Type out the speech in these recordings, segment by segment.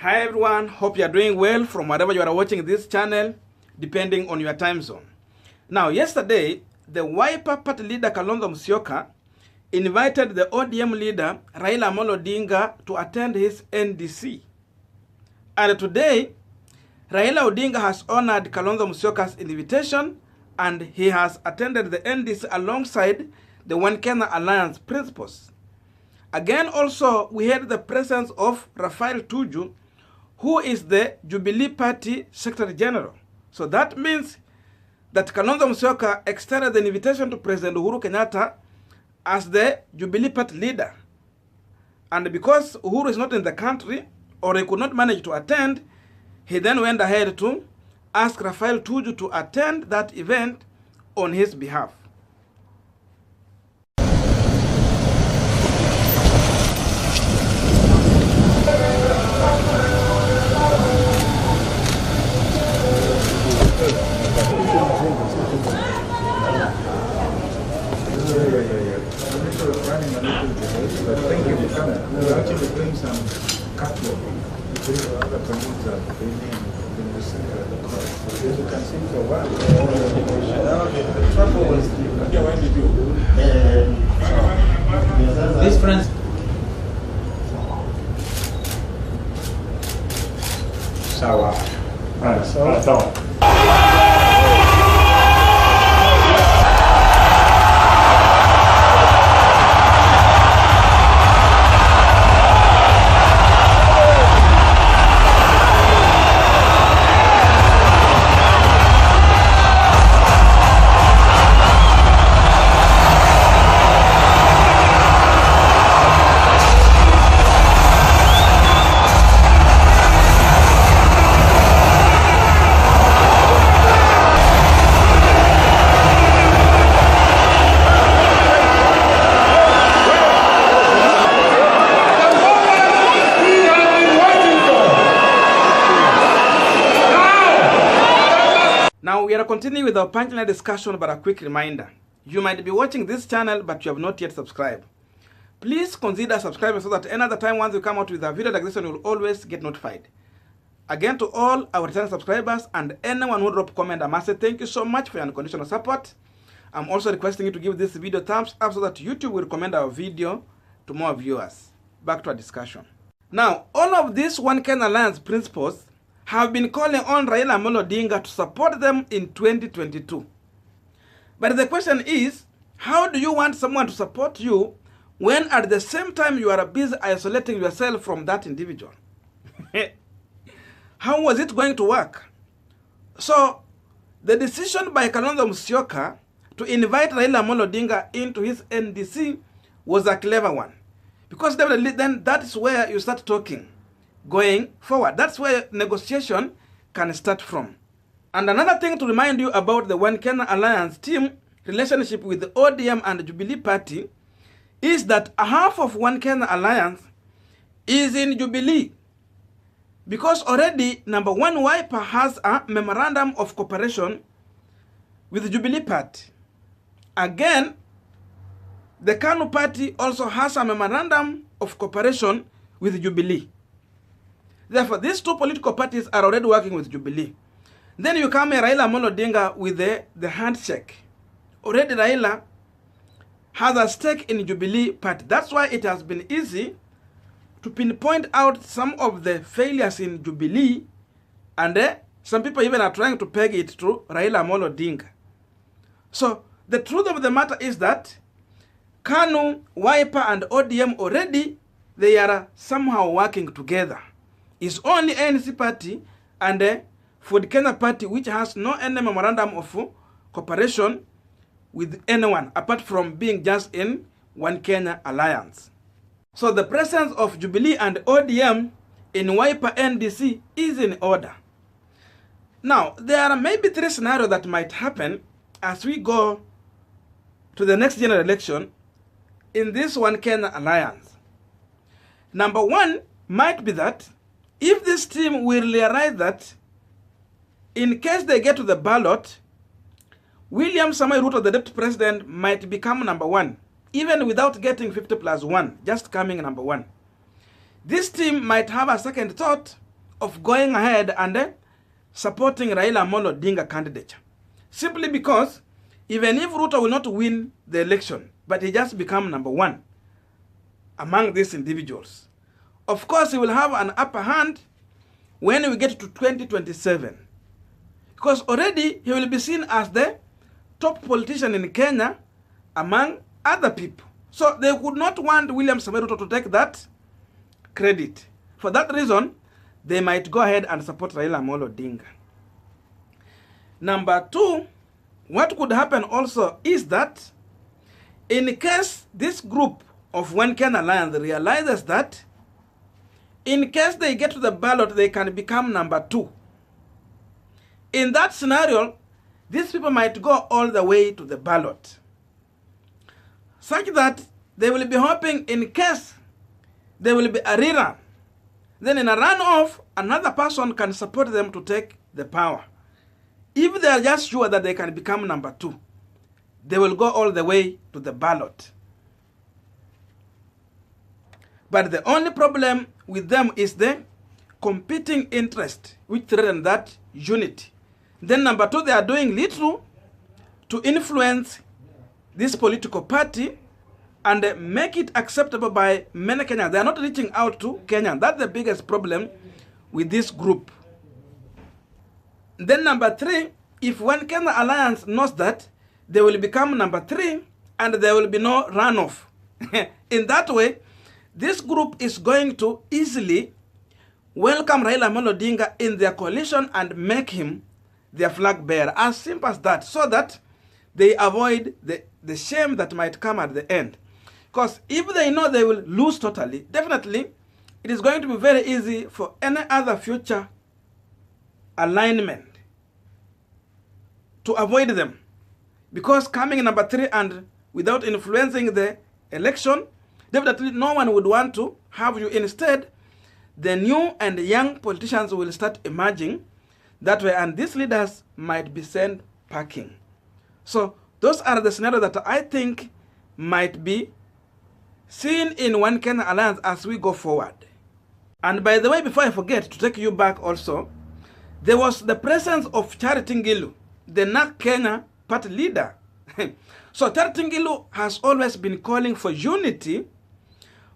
Hi everyone, hope you are doing well from wherever you are watching this channel, depending on your time zone. Now, yesterday, the Wiper Party leader Kalonzo Musyoka invited the ODM leader Raila Odinga to attend his NDC. And today, Raila Odinga has honored Kalonzo Musyoka's invitation and he has attended the NDC alongside the One Kenya Alliance principals. Again, also, we had the presence of Raphael Tuju, who is the Jubilee Party Secretary General. So that means that Kalonzo Musyoka extended an invitation to President Uhuru Kenyatta as the Jubilee Party leader. And because Uhuru is not in the country, or he could not manage to attend, he then went ahead to ask Raphael Tuju to attend that event on his behalf. Thank you for coming. We're actually doing some catwalk. Other colleagues are in the center of the crowd. As you can see for a while. The trouble was when did you? These friends. Sawa. Sawa. Now we are continuing with our Punchline discussion, but a quick reminder. You might be watching this channel, but you have not yet subscribed. Please consider subscribing so that another time once we come out with a video like this one, you will always get notified. Again, to all our returning subscribers and anyone who drop comment, I must say thank you so much for your unconditional support. I'm also requesting you to give this video thumbs up so that YouTube will recommend our video to more viewers. Back to our discussion. Now, all of these One Kenya Alliance principles have been calling on Raila Odinga to support them in 2022. But the question is, how do you want someone to support you when at the same time you are busy isolating yourself from that individual? How was it going to work? So, the decision by Kalonzo Musyoka to invite Raila Odinga into his NDC was a clever one. Because then that is where you start talking. Going forward, that's where negotiation can start from. And another thing to remind you about the One Kenya Alliance team relationship with the ODM and the Jubilee Party is that half of One Kenya Alliance is in Jubilee. Because already, number one, Wiper has a memorandum of cooperation with the Jubilee Party. Again, the KANU Party also has a memorandum of cooperation with Jubilee. Therefore, these two political parties are already working with Jubilee. Then you come Raila Odinga with the handshake. Already Raila has a stake in Jubilee Party. That's why it has been easy to pinpoint out some of the failures in Jubilee, and some people even are trying to peg it to Raila Odinga. So, the truth of the matter is that KANU, Wiper, and ODM already, they are somehow working together. It's only ANC party and the Ford Kenya party which has no any memorandum of cooperation with anyone apart from being just in One Kenya Alliance. So the presence of Jubilee and ODM in Wiper NDC is in order. Now, there are maybe three scenarios that might happen as we go to the next general election in this One Kenya Alliance. Number one might be that if this team will realize that in case they get to the ballot, William Samoei Ruto, the deputy president, might become number one, even without getting 50+1, just coming number one. This team might have a second thought of going ahead and supporting Raila Odinga candidature. Simply because even if Ruto will not win the election, but he just become number one among these individuals, of course he will have an upper hand when we get to 2027. Because already he will be seen as the top politician in Kenya among other people. So they would not want William Samoei Ruto to take that credit. For that reason, they might go ahead and support Raila Odinga. Number two, what could happen also is that in case this group of One Kenya Alliance realizes that in case they get to the ballot, they can become number two. In that scenario, these people might go all the way to the ballot, such that they will be hoping in case there will be a rerun. Then in a runoff, another person can support them to take the power. If they are just sure that they can become number two, they will go all the way to the ballot. But the only problem with them is the competing interest, which threaten that unity. Then number two, they are doing little to influence this political party and make it acceptable by many Kenyans. They are not reaching out to Kenyans. That's the biggest problem with this group. Then number three, if One Kenya Alliance knows that, they will become number three and there will be no runoff. In that way, this group is going to easily welcome Raila Odinga in their coalition and make him their flag bearer. As simple as that, so that they avoid the shame that might come at the end. Because if they know they will lose totally, definitely it is going to be very easy for any other future alignment to avoid them. Because coming in number three and without influencing the election, definitely no one would want to have you. Instead, the new and young politicians will start emerging that way, and these leaders might be sent packing. So those are the scenarios that I think might be seen in One Kenya Alliance as we go forward. And by the way, before I forget to take you back also, there was the presence of Charity Ngilu, the NARC Kenya party leader. So Charity Ngilu has always been calling for unity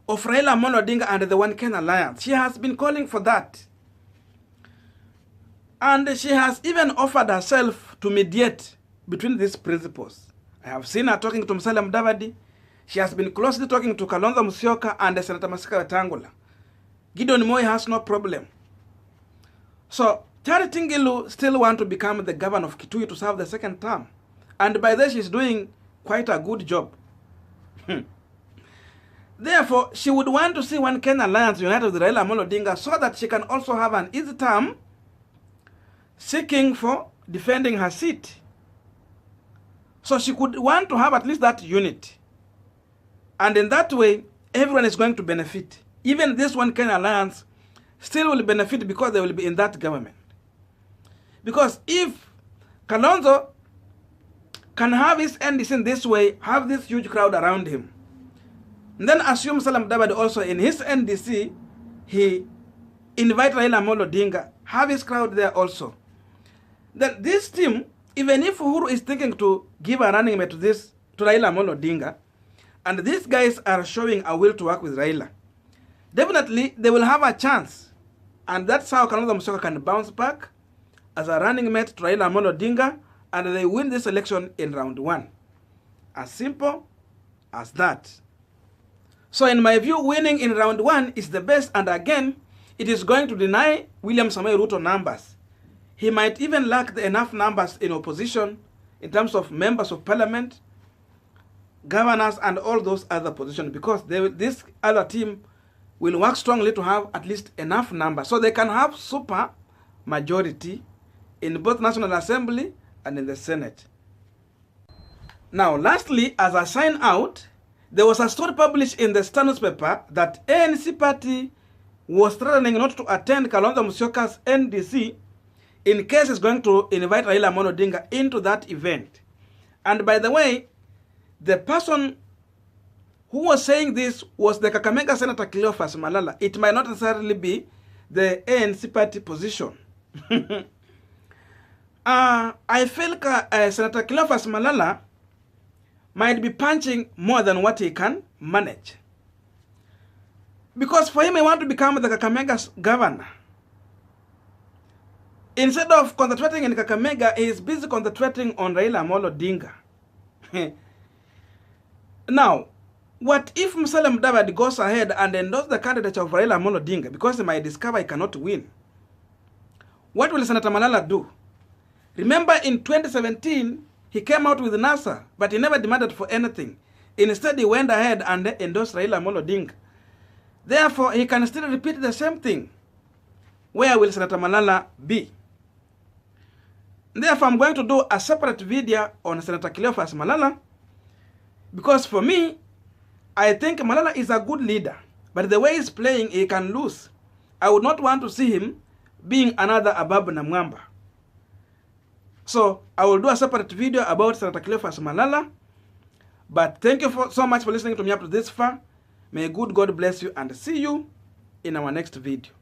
of Raila Odinga and the One Kenya Alliance. She has been calling for that. And she has even offered herself to mediate between these principles. I have seen her talking to Musalia Mudavadi. She has been closely talking to Kalonzo Musyoka and Senator Wetangula. Gideon has no problem. So Charity Ngilu still wants to become the governor of Kitui to serve the second term. And by that, she's doing quite a good job. Therefore, she would want to see One Kenya Alliance united with Raila Odinga so that she can also have an easy term seeking for defending her seat. So she could want to have at least that unity. And in that way, everyone is going to benefit. Even this One Kenya Alliance still will benefit because they will be in that government. Because if Kalonzo can have his NDC in this way, have this huge crowd around him, and then assume Musalia Mudavadi also in his NDC, he invite Raila Odinga, have his crowd there also. Then this team, even if Uhuru is thinking to give a running mate to Raila Odinga, and these guys are showing a will to work with Raila, definitely they will have a chance. And that's how Kalonzo Musyoka can bounce back as a running mate to Raila Odinga, and they win this election in round one. As simple as that. So in my view, winning in round one is the best, and again, it is going to deny William Samoei Ruto numbers. He might even lack enough numbers in opposition in terms of members of parliament, governors, and all those other positions, because this other team will work strongly to have at least enough numbers so they can have super majority in both National Assembly and in the Senate. Now, lastly, as I sign out, there was a story published in the Star newspaper that ANC party was threatening not to attend Kalonzo Musyoka's NDC in case it's going to invite Raila Odinga into that event. And by the way, the person who was saying this was the Kakamega Senator Cleophas Malala. It might not necessarily be the ANC party position. I feel Senator Cleophas Malala might be punching more than what he can manage. Because for him, he wants to become the Kakamega governor. Instead of concentrating in Kakamega, he is busy concentrating on Raila Odinga. Now, what if Musalia Mudavadi goes ahead and endorses the candidature of Raila Odinga because he might discover he cannot win? What will Senator Malala do? Remember in 2017, he came out with NASA, but he never demanded for anything. Instead, he went ahead and endorsed Raila Odinga. Therefore, he can still repeat the same thing. Where will Senator Malala be? Therefore, I'm going to do a separate video on Senator Cleophas Malala, because for me, I think Malala is a good leader, but the way he's playing, he can lose. I would not want to see him being another Ababu Namwamba. So, I will do a separate video about Senator Cleophas Malala, but thank you so much for listening to me up to this far. May good God bless you and see you in our next video.